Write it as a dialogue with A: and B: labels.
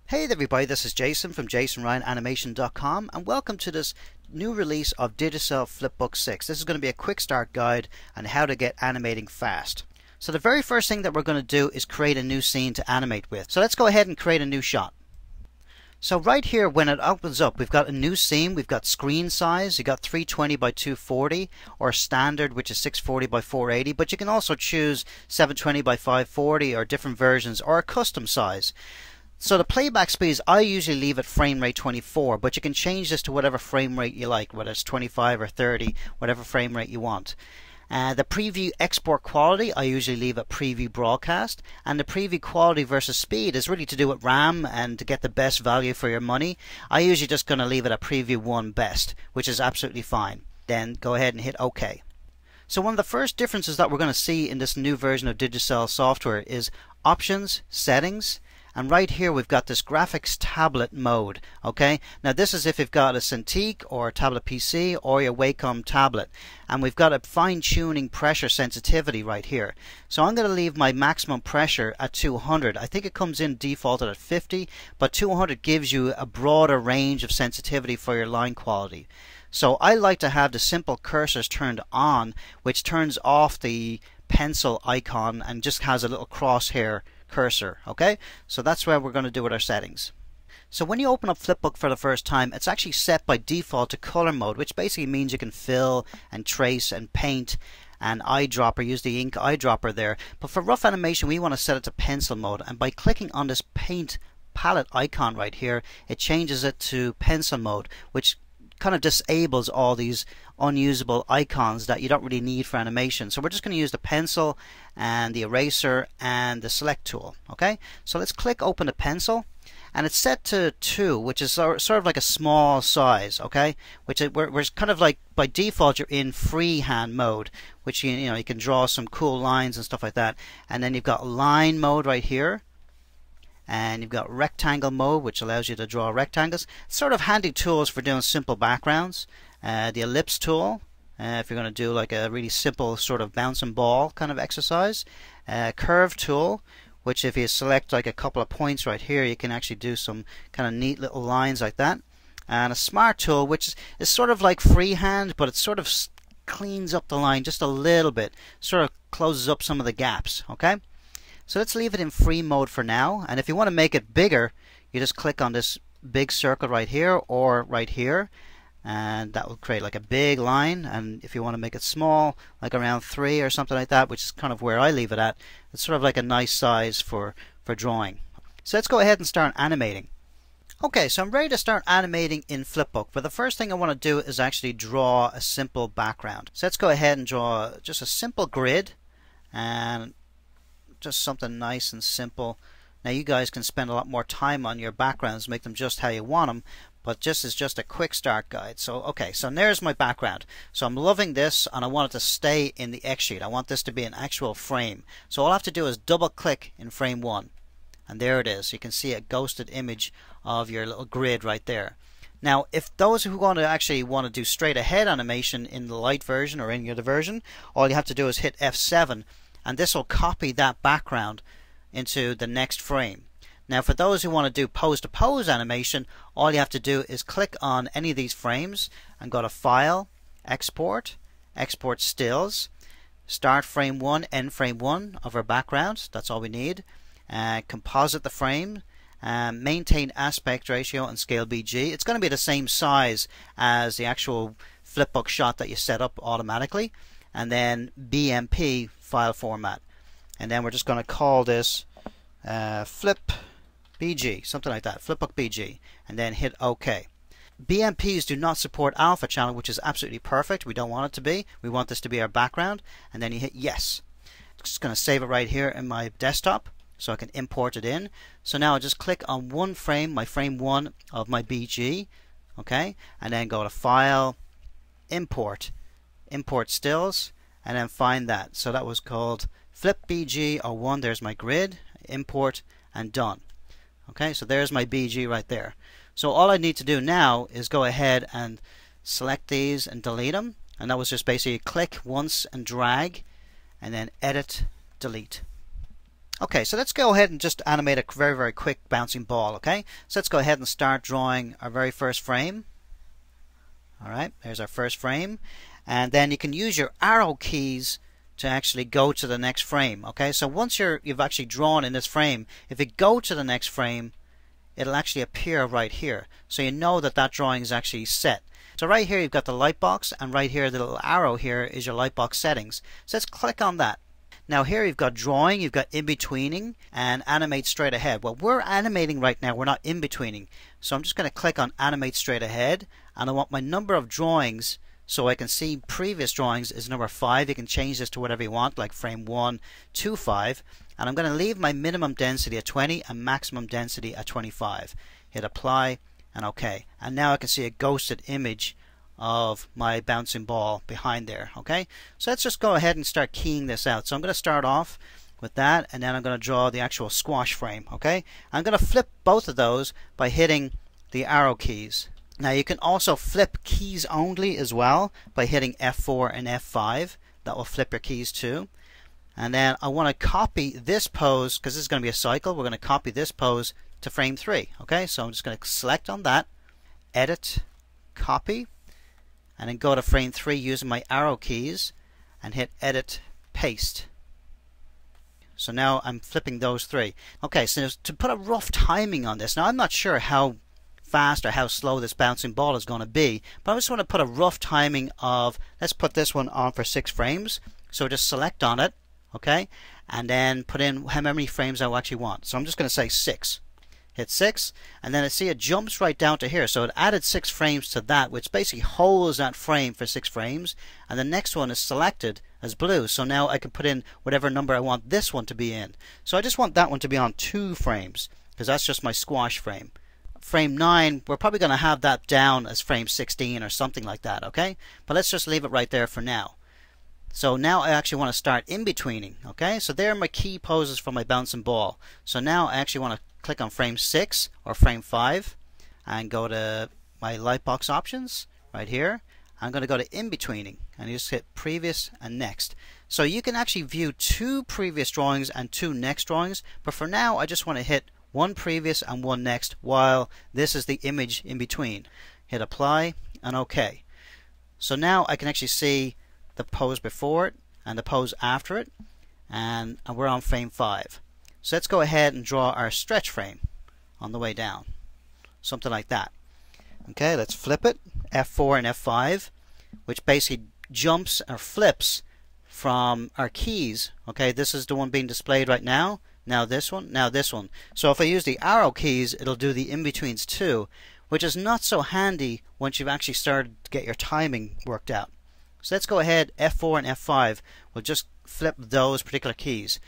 A: Hey there everybody, this is Jason from JasonRyanAnimation.com and welcome to this new release of Digicel Flipbook 6. This is going to be a quick start guide on how to get animating fast. So the very first thing that we're going to do is create a new scene to animate with. So let's go ahead and create a new shot. So right here when it opens up, we've got a new scene, we've got screen size, you've got 320 by 240 or standard, which is 640 by 480, but you can also choose 720 by 540 or different versions or a custom size. So the playback speeds, I usually leave at frame rate 24, but you can change this to whatever frame rate you like, whether it's 25 or 30, whatever frame rate you want. The preview export quality, I usually leave at preview broadcast, and the preview quality versus speed is really to do with RAM and to get the best value for your money. I usually just going to leave it at preview 1 best, which is absolutely fine. Then go ahead and hit OK. So one of the first differences that we're going to see in this new version of Digicel software is options, settings. And right here we've got this graphics tablet mode. Okay, now this is if you've got a Cintiq or a tablet PC or your Wacom tablet, and we've got a fine-tuning pressure sensitivity right here. So I'm going to leave my maximum pressure at 200. I think it comes in defaulted at 50, but 200 gives you a broader range of sensitivity for your line quality. So I like to have the simple cursors turned on, which turns off the pencil icon and just has a little crosshair cursor. Okay, so that's where we're going to do with our settings. So when you open up Flipbook for the first time, it's actually set by default to color mode, which basically means you can fill and trace and paint and eyedropper, use the ink eyedropper there. But for rough animation we want to set it to pencil mode, and by clicking on this paint palette icon right here, it changes it to pencil mode, which kind of disables all these unusable icons that you don't really need for animation. So we're just going to use the pencil and the eraser and the select tool. Okay, so let's click open the pencil, and it's set to 2, which is sort of like a small size. Okay, which we're kind of like by default you're in freehand mode, which you know you can draw some cool lines and stuff like that. And then you've got line mode right here, and you've got rectangle mode, which allows you to draw rectangles. It's sort of handy tools for doing simple backgrounds. The ellipse tool, if you're going to do like a really simple sort of bouncing ball kind of exercise. Curve tool, which if you select like a couple of points right here, you can actually do some kind of neat little lines like that. And a smart tool, which is sort of like freehand, but it sort of cleans up the line just a little bit, sort of closes up some of the gaps. Okay, so let's leave it in free mode for now, and if you want to make it bigger, you just click on this big circle right here or right here, and that will create like a big line. And if you want to make it small, like around 3 or something like that, which is kind of where I leave it at, it's sort of like a nice size for drawing. So let's go ahead and start animating. Okay, so I'm ready to start animating in Flipbook, but the first thing I want to do is actually draw a simple background. So let's go ahead and draw just a simple grid, and just something nice and simple. Now you guys can spend a lot more time on your backgrounds, make them just how you want them, but this is just a quick start guide. So okay, so there's my background. So I'm loving this, and I want it to stay in the X sheet. I want this to be an actual frame. So all I have to do is double click in frame 1, and there it is. You can see a ghosted image of your little grid right there. Now if those who want to do straight ahead animation in the light version or any other version, all you have to do is hit F7, and this will copy that background into the next frame. Now for those who want to do pose to pose animation, all you have to do is click on any of these frames and go to File, Export, Export Stills, start frame 1, end frame 1 of our background. That's all we need. Composite the frame, maintain aspect ratio and scale BG. It's going to be the same size as the actual Flipbook shot that you set up automatically, and then BMP file format, and then we're just going to call this Flip BG, something like that, Flipbook BG, and then hit OK. BMPs do not support alpha channel, which is absolutely perfect. We don't want it to be. We want this to be our background, and then you hit yes. I'm just going to save it right here in my desktop so I can import it in. So now I just click on one frame, my frame 1 of my BG, okay, and then go to File, Import, Import Stills, and then find that. So that was called Flip BG or 1. There's my grid, import, and done. Okay, so there's my BG right there. So all I need to do now is go ahead and select these and delete them, and that was just basically click once and drag, and then edit, delete. Okay, so let's go ahead and just animate a very quick bouncing ball. Okay, so let's go ahead and start drawing our very first frame. Alright, there's our first frame, and then you can use your arrow keys to actually go to the next frame. Okay, so once you've actually drawn in this frame, if you go to the next frame, it'll actually appear right here, so you know that that drawing is actually set. So right here you've got the lightbox, and right here the little arrow here is your lightbox settings. So let's click on that. Now here you've got drawing, you've got in-betweening, and animate straight ahead. Well, we're animating right now, we're not in-betweening. So I'm just going to click on animate straight ahead, and I want my number of drawings so I can see previous drawings is number 5. You can change this to whatever you want, like frame 1 to 5. And I'm going to leave my minimum density at 20 and maximum density at 25. Hit apply and OK. And now I can see a ghosted image of my bouncing ball behind there. Okay, so let's just go ahead and start keying this out. So I'm going to start off with that, and then I'm going to draw the actual squash frame. Okay, I'm going to flip both of those by hitting the arrow keys. Now you can also flip keys only as well by hitting F4 and F5. That will flip your keys too. And then I want to copy this pose, because this is going to be a cycle. We're going to copy this pose to frame 3. Okay, so I'm just going to select on that, edit, copy, and then go to frame 3 using my arrow keys and hit edit, paste. So now I'm flipping those 3. Okay, so to put a rough timing on this, now I'm not sure how fast or how slow this bouncing ball is going to be, but I just want to put a rough timing of, let's put this one on for 6 frames. So just select on it, okay, and then put in how many frames I actually want. So I'm just going to say 6. Hit 6, and then I see it jumps right down to here. So it added 6 frames to that, which basically holds that frame for 6 frames. And the next one is selected as blue. So now I can put in whatever number I want this one to be in. So I just want that one to be on 2 frames, because that's just my squash frame. Frame 9, we're probably going to have that down as frame 16 or something like that, okay? But let's just leave it right there for now. So now I actually want to start in-betweening, okay? So there are my key poses for my bouncing ball. So now I actually want to click on frame 6 or frame 5 and go to my lightbox options right here. I'm going to go to in-betweening and just hit previous and next. So you can actually view 2 previous drawings and 2 next drawings, but for now I just want to hit 1 previous and 1 next while this is the image in between. Hit apply and OK. So now I can actually see the pose before it and the pose after it, and we're on frame 5. So let's go ahead and draw our stretch frame on the way down. Something like that. Okay, let's flip it, F4 and F5, which basically jumps or flips from our keys. Okay, this is the one being displayed right now. Now this one, now this one. So if I use the arrow keys, it'll do the in-betweens too, which is not so handy once you've actually started to get your timing worked out. So let's go ahead, F4 and F5. We'll just flip those particular keys.